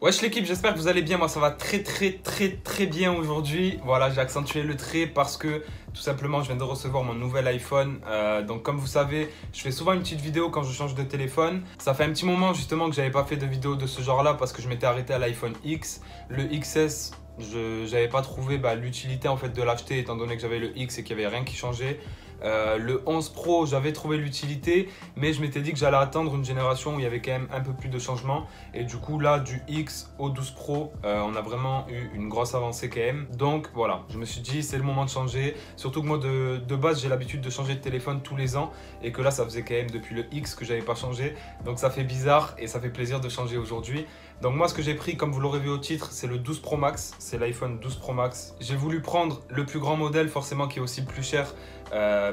Wesh l'équipe, j'espère que vous allez bien. Moi ça va très bien aujourd'hui. Voilà, j'ai accentué le trait parce que tout simplement je viens de recevoir mon nouvel iPhone. Donc comme vous savez, je fais souvent une petite vidéo quand je change de téléphone. Ça fait un petit moment justement que j'avais pas fait de vidéo de ce genre là parce que je m'étais arrêté à l'iPhone X. Le XS, j'avais pas trouvé l'utilité en fait de l'acheter étant donné que j'avais le X et qu'il n'y avait rien qui changeait. Le 11 Pro, j'avais trouvé l'utilité, mais je m'étais dit que j'allais attendre une génération où il y avait quand même un peu plus de changements. Et du coup, là, du X au 12 Pro, on a vraiment eu une grosse avancée quand même. Donc voilà, je me suis dit, c'est le moment de changer. Surtout que moi, de base, j'ai l'habitude de changer de téléphone tous les ans. Et que là, ça faisait quand même depuis le X que j'avais pas changé. Donc ça fait bizarre et ça fait plaisir de changer aujourd'hui. Donc moi, ce que j'ai pris, comme vous l'aurez vu au titre, c'est le 12 Pro Max. C'est l'iPhone 12 Pro Max. J'ai voulu prendre le plus grand modèle, forcément, qui est aussi le plus cher.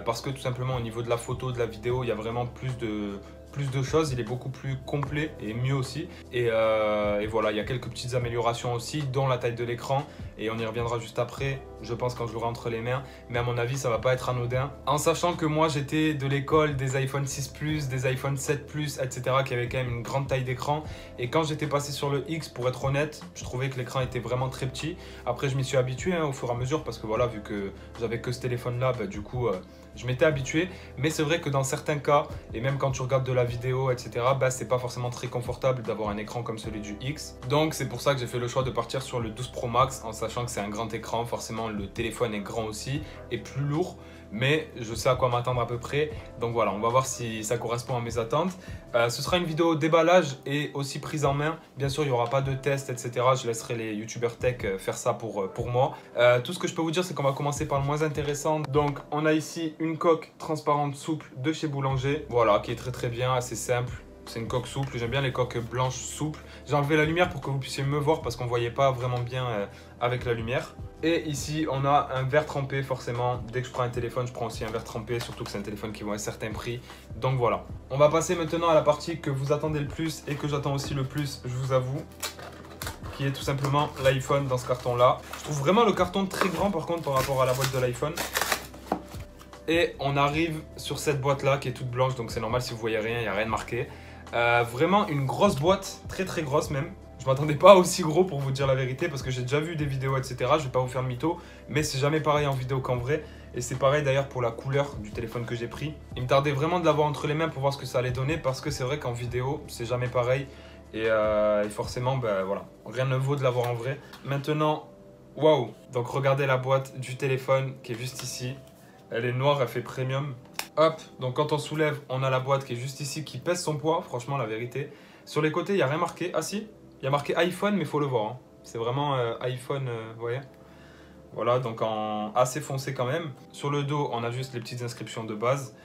Parce que tout simplement au niveau de la photo, de la vidéo, il y a vraiment plus de choses, il est beaucoup plus complet et mieux aussi. Et voilà, il y a quelques petites améliorations aussi, dont la taille de l'écran. Et on y reviendra juste après, je pense, quand je l'aurai entre les mains. Mais à mon avis, ça va pas être anodin. En sachant que moi, j'étais de l'école des iPhone 6 Plus, des iPhone 7 Plus, etc. qui avaient quand même une grande taille d'écran. Et quand j'étais passé sur le X, pour être honnête, je trouvais que l'écran était vraiment très petit. Après, je m'y suis habitué au fur et à mesure parce que voilà, vu que j'avais que ce téléphone-là, du coup, je m'étais habitué. Mais c'est vrai que dans certains cas, et même quand tu regardes de la vidéo, etc., c'est pas forcément très confortable d'avoir un écran comme celui du X. Donc c'est pour ça que j'ai fait le choix de partir sur le 12 Pro Max en sachant que c'est un grand écran. Forcément, le téléphone est grand aussi et plus lourd. Mais je sais à quoi m'attendre à peu près. Donc voilà, on va voir si ça correspond à mes attentes. Ce sera une vidéo déballage et aussi prise en main. Bien sûr, il n'y aura pas de test, etc. Je laisserai les youtubeurs tech faire ça pour moi. Tout ce que je peux vous dire, c'est qu'on va commencer par le moins intéressant. Donc, on a ici une coque transparente souple de chez Boulanger. Voilà, qui est très bien, assez simple. C'est une coque souple, j'aime bien les coques blanches souples. J'ai enlevé la lumière pour que vous puissiez me voir parce qu'on ne voyait pas vraiment bien avec la lumière. Et ici, on a un verre trempé forcément. Dès que je prends un téléphone, je prends aussi un verre trempé, surtout que c'est un téléphone qui vaut un certain prix. Donc voilà. On va passer maintenant à la partie que vous attendez le plus et que j'attends aussi le plus, je vous avoue, qui est tout simplement l'iPhone dans ce carton-là. Je trouve vraiment le carton très grand par contre par rapport à la boîte de l'iPhone. Et on arrive sur cette boîte-là qui est toute blanche, donc c'est normal si vous voyez rien, il n'y a rien de marqué. Vraiment une grosse boîte, très grosse même. Je m'attendais pas à aussi gros pour vous dire la vérité parce que j'ai déjà vu des vidéos, etc. Je vais pas vous faire de mytho, mais c'est jamais pareil en vidéo qu'en vrai. Et c'est pareil d'ailleurs pour la couleur du téléphone que j'ai pris. Il me tardait vraiment de l'avoir entre les mains pour voir ce que ça allait donner parce que c'est vrai qu'en vidéo, c'est jamais pareil. Et forcément, voilà, rien ne vaut de l'avoir en vrai. Maintenant, waouh! Donc regardez la boîte du téléphone qui est juste ici. Elle est noire, elle fait premium. Hop, donc quand on soulève, on a la boîte qui est juste ici, qui pèse son poids, franchement la vérité. Sur les côtés, il n'y a rien marqué. Ah si, il y a marqué iPhone, mais il faut le voir. Hein. C'est vraiment iPhone, vous voyez. Voilà, donc en assez foncé quand même. Sur le dos, on a juste les petites inscriptions de base.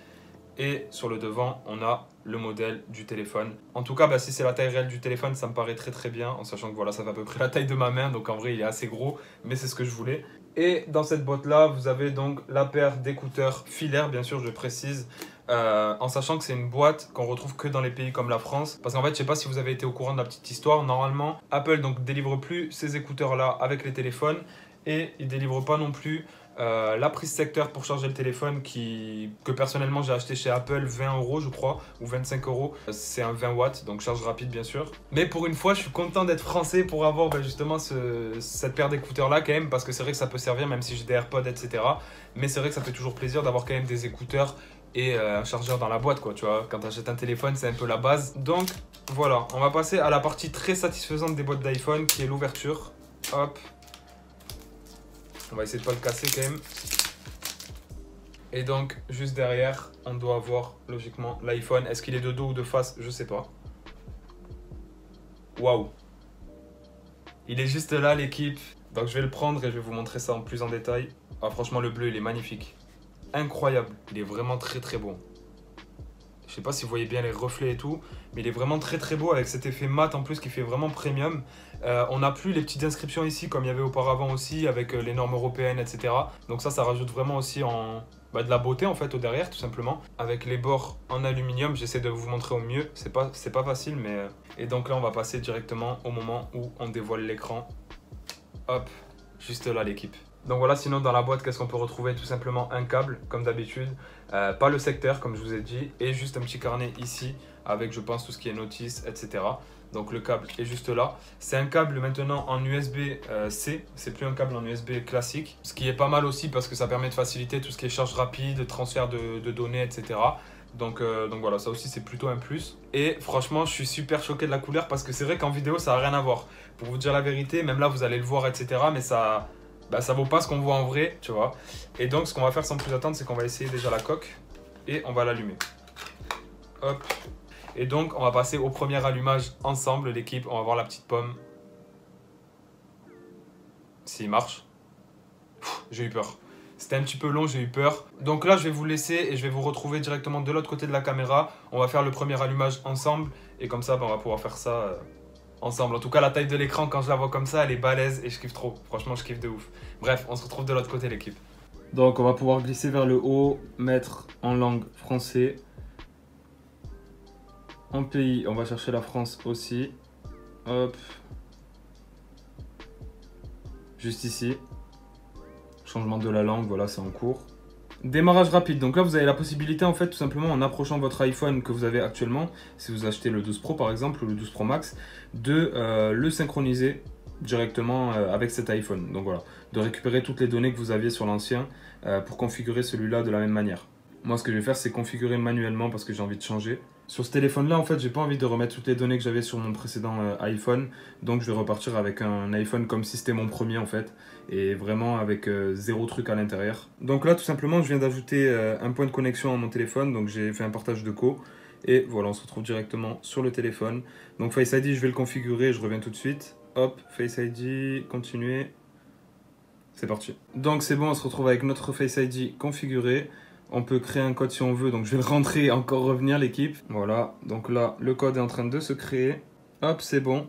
Et sur le devant, on a le modèle du téléphone. En tout cas, si c'est la taille réelle du téléphone, ça me paraît très bien. En sachant que voilà, ça fait à peu près la taille de ma main. Donc en vrai, il est assez gros, mais c'est ce que je voulais. Et dans cette boîte-là, vous avez donc la paire d'écouteurs filaires, bien sûr, je précise. En sachant que c'est une boîte qu'on retrouve que dans les pays comme la France. Parce qu'en fait, je sais pas si vous avez été au courant de la petite histoire. Normalement, Apple donc délivre plus ces écouteurs-là avec les téléphones. Et il délivre pas non plus la prise secteur pour charger le téléphone que personnellement j'ai acheté chez Apple 20 € je crois ou 25 €. C'est un 20 watts donc charge rapide bien sûr. Mais pour une fois je suis content d'être français pour avoir justement cette paire d'écouteurs là quand même parce que c'est vrai que ça peut servir même si j'ai des AirPods etc. Mais c'est vrai que ça fait toujours plaisir d'avoir quand même des écouteurs et un chargeur dans la boîte quoi tu vois. Quand tu achètes un téléphone c'est un peu la base. Donc voilà, on va passer à la partie très satisfaisante des boîtes d'iPhone qui est l'ouverture. Hop. On va essayer de pas le casser quand même. Et donc, juste derrière, on doit avoir logiquement l'iPhone. Est-ce qu'il est de dos ou de face? Je sais pas. Waouh! Il est juste là, l'équipe. Donc, je vais le prendre et je vais vous montrer ça en plus en détail. Ah, franchement, le bleu, il est magnifique. Incroyable. Il est vraiment très bon. Je sais pas si vous voyez bien les reflets et tout, mais il est vraiment très beau avec cet effet mat en plus qui fait vraiment premium. On n'a plus les petites inscriptions ici comme il y avait auparavant aussi avec les normes européennes, etc. Donc ça rajoute vraiment aussi de la beauté en fait au derrière tout simplement. Avec les bords en aluminium, j'essaie de vous montrer au mieux. C'est pas facile mais... Et donc là on va passer directement au moment où on dévoile l'écran. Hop, juste là l'équipe. Donc voilà, sinon dans la boîte, qu'est-ce qu'on peut retrouver? Tout simplement un câble, comme d'habitude. Pas le secteur, comme je vous ai dit. Et juste un petit carnet ici, avec je pense tout ce qui est notice, etc. Donc le câble est juste là. C'est un câble maintenant en USB-C, c'est plus un câble en USB classique. Ce qui est pas mal aussi parce que ça permet de faciliter tout ce qui est charge rapide, transfert de données, etc. Donc voilà, ça aussi c'est plutôt un plus. Et franchement, je suis super choqué de la couleur parce que c'est vrai qu'en vidéo ça n'a rien à voir. Pour vous dire la vérité, même là vous allez le voir, etc. Mais ça vaut pas ce qu'on voit en vrai, tu vois. Et donc ce qu'on va faire sans plus attendre, c'est qu'on va essayer déjà la coque et on va l'allumer. Hop. Et donc on va passer au premier allumage ensemble, l'équipe. On va voir la petite pomme. S'il marche. J'ai eu peur. C'était un petit peu long, j'ai eu peur. Donc là, je vais vous laisser et je vais vous retrouver directement de l'autre côté de la caméra. On va faire le premier allumage ensemble. Et comme ça, on va pouvoir faire ça ensemble. En tout cas, la taille de l'écran, quand je la vois comme ça, elle est balèze et je kiffe trop. Franchement, je kiffe de ouf. Bref, on se retrouve de l'autre côté, l'équipe. Donc, on va pouvoir glisser vers le haut, mettre en langue français. En pays, on va chercher la France aussi. Hop. Juste ici. Changement de la langue, voilà, c'est en cours. Démarrage rapide, donc là vous avez la possibilité en fait tout simplement en approchant votre iPhone que vous avez actuellement, si vous achetez le 12 Pro par exemple ou le 12 Pro Max, de le synchroniser directement avec cet iPhone. Donc voilà, de récupérer toutes les données que vous aviez sur l'ancien pour configurer celui-là de la même manière. Moi ce que je vais faire c'est configurer manuellement parce que j'ai envie de changer. Sur ce téléphone là en fait j'ai pas envie de remettre toutes les données que j'avais sur mon précédent iPhone, donc je vais repartir avec un iPhone comme si c'était mon premier en fait, et vraiment avec zéro truc à l'intérieur. Donc là tout simplement je viens d'ajouter un point de connexion à mon téléphone, donc j'ai fait un partage de co, et voilà on se retrouve directement sur le téléphone. Donc Face ID je vais le configurer, je reviens tout de suite. Hop, Face ID, continuer, c'est parti. Donc c'est bon, on se retrouve avec notre Face ID configuré. On peut créer un code si on veut, donc je vais le rentrer et encore revenir l'équipe. Voilà, donc là, le code est en train de se créer. Hop, c'est bon.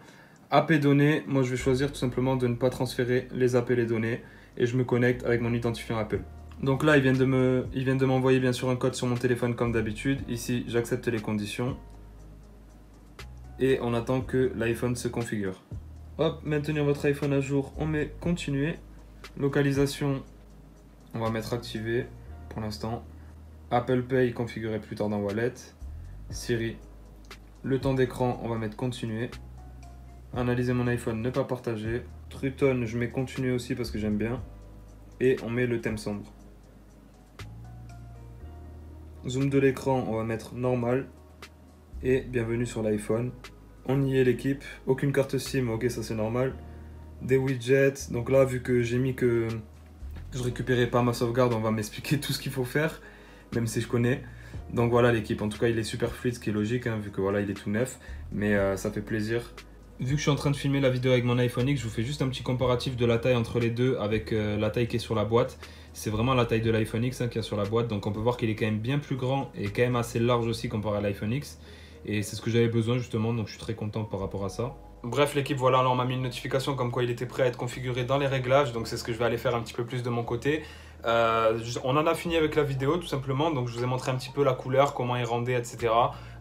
AP données, moi je vais choisir tout simplement de ne pas transférer les AP et les données. Et je me connecte avec mon identifiant Apple. Donc là, ils viennent de m'envoyer bien sûr un code sur mon téléphone comme d'habitude. Ici, j'accepte les conditions. Et on attend que l'iPhone se configure. Hop, maintenir votre iPhone à jour, on met continuer. Localisation, on va mettre activé. Pour l'instant, Apple Pay configuré plus tard dans Wallet, Siri, le temps d'écran, on va mettre continuer, analyser mon iPhone, ne pas partager, True Tone, je mets continuer aussi parce que j'aime bien, et on met le thème sombre. Zoom de l'écran, on va mettre normal, et bienvenue sur l'iPhone. On y est l'équipe, aucune carte SIM, ok ça c'est normal. Des widgets, donc là vu que j'ai mis que je récupérais pas ma sauvegarde, on va m'expliquer tout ce qu'il faut faire, même si je connais. Donc voilà l'équipe, en tout cas il est super fluide, ce qui est logique, hein, vu que voilà il est tout neuf, mais ça fait plaisir. Vu que je suis en train de filmer la vidéo avec mon iPhone X, je vous fais juste un petit comparatif de la taille entre les deux avec la taille qui est sur la boîte. C'est vraiment la taille de l'iPhone X qui est sur la boîte, donc on peut voir qu'il est quand même bien plus grand et quand même assez large aussi comparé à l'iPhone X. Et c'est ce que j'avais besoin justement, donc je suis très content par rapport à ça. Bref l'équipe, voilà, là on m'a mis une notification comme quoi il était prêt à être configuré dans les réglages, donc c'est ce que je vais aller faire un petit peu plus de mon côté. On en a fini avec la vidéo tout simplement, donc je vous ai montré un petit peu la couleur, comment il rendait, etc.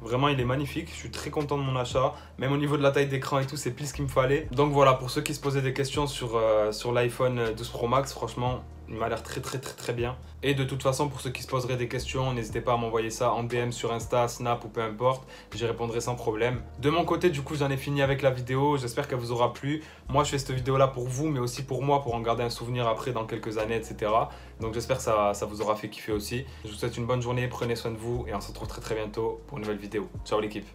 Vraiment il est magnifique, je suis très content de mon achat, même au niveau de la taille d'écran et tout, c'est pile ce qu'il me fallait. Donc voilà, pour ceux qui se posaient des questions sur l'iPhone 12 Pro Max, franchement il m'a l'air très bien. Et de toute façon, pour ceux qui se poseraient des questions, n'hésitez pas à m'envoyer ça en DM sur Insta, Snap ou peu importe, j'y répondrai sans problème. De mon côté, du coup, j'en ai fini avec la vidéo, j'espère qu'elle vous aura plu. Moi, je fais cette vidéo-là pour vous, mais aussi pour moi, pour en garder un souvenir après dans quelques années, etc. Donc j'espère que ça vous aura fait kiffer aussi. Je vous souhaite une bonne journée, prenez soin de vous et on se retrouve très bientôt pour une nouvelle vidéo. Ciao l'équipe.